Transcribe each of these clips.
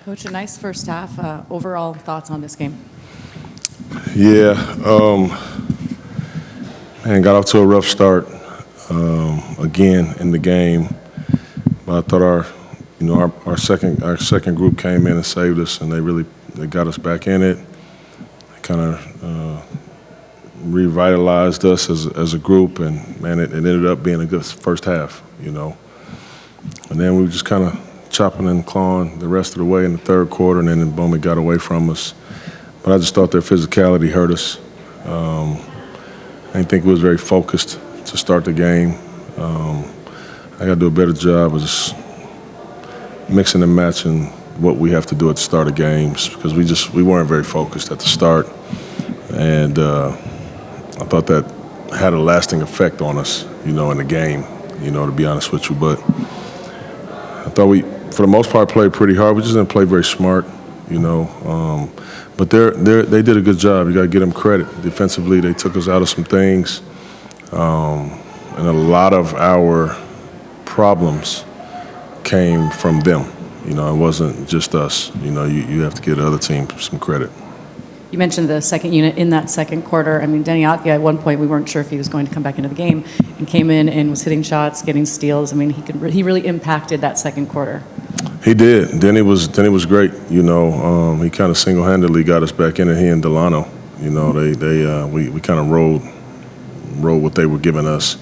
Coach, a nice first half. Overall thoughts on this game? Yeah, man, got off to a rough start again in the game. But I thought our second group came in and saved us, and they got us back in it. Kind of revitalized us as a group, and man, it ended up being a good first half, And then we were just kind of chopping and clawing the rest of the way in the third quarter, and then boom, it got away from us. But I just thought their physicality hurt us. I didn't think it was very focused to start the game. I got to do a better job of just mixing and matching what we have to do at the start of games, because we weren't very focused at the start, and I thought that had a lasting effect on us, in the game, to be honest with you. But I thought we, for the most part, played pretty hard. We just didn't play very smart, But they did a good job. You got to give them credit. Defensively, they took us out of some things, and a lot of our problems came from them. It wasn't just us. You have to give the other team some credit. You mentioned the second unit in that second quarter. I mean, Denny Atia, at one point, we weren't sure if he was going to come back into the game, and came in and was hitting shots, getting steals. I mean, he really impacted that second quarter. He did. Denny was great. He kind of single-handedly got us back in it. He and Delano. We kind of rode what they were giving us,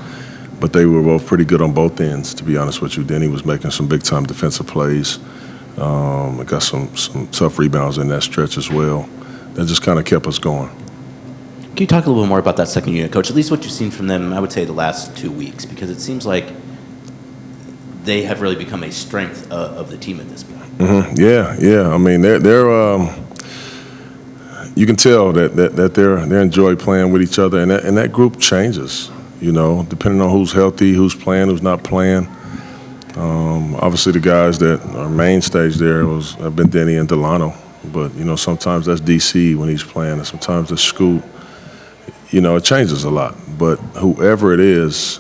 but they were both pretty good on both ends. To be honest with you, Denny was making some big-time defensive plays. Got some tough rebounds in that stretch as well. That just kind of kept us going. Can you talk a little bit more about that second unit, Coach? At least what you've seen from them, I would say, the last 2 weeks, because it seems like they have really become a strength of the team at this point. Mm-hmm. Yeah. I mean, they're you can tell that they enjoy playing with each other, and that group changes. Depending on who's healthy, who's playing, who's not playing. Obviously, the guys that are mainstays there have been Denny and Delano. But, sometimes that's DC when he's playing, and sometimes it's Scoot. It changes a lot. But whoever it is,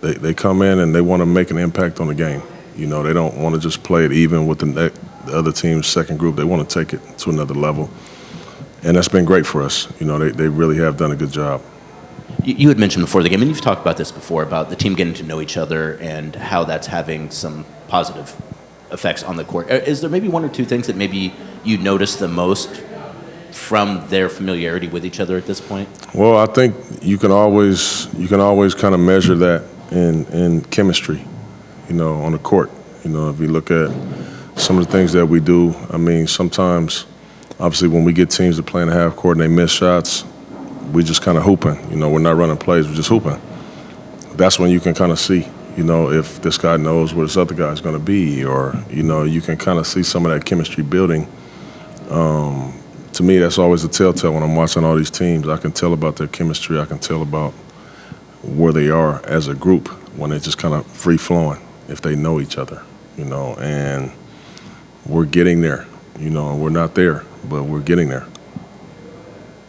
they come in and they want to make an impact on the game. They don't want to just play it even with the other team's second group. They want to take it to another level. And that's been great for us. They really have done a good job. You had mentioned before the game, and you've talked about this before, about the team getting to know each other and how that's having some positive effects on the court. Is there maybe one or two things that maybe you notice the most from their familiarity with each other at this point? Well, I think you can always kind of measure that in chemistry, on the court. If you look at some of the things that we do, I mean, sometimes, obviously, when we get teams to play in the half court and they miss shots, we just kind of hooping. We're not running plays, we're just hooping. That's when you can kind of see, if this guy knows where this other guy's going to be, or, you can kind of see some of that chemistry building. To me, that's always a telltale when I'm watching all these teams. I can tell about their chemistry. I can tell about where they are as a group when they're just kind of free-flowing, if they know each other, and we're getting there. We're not there, but we're getting there.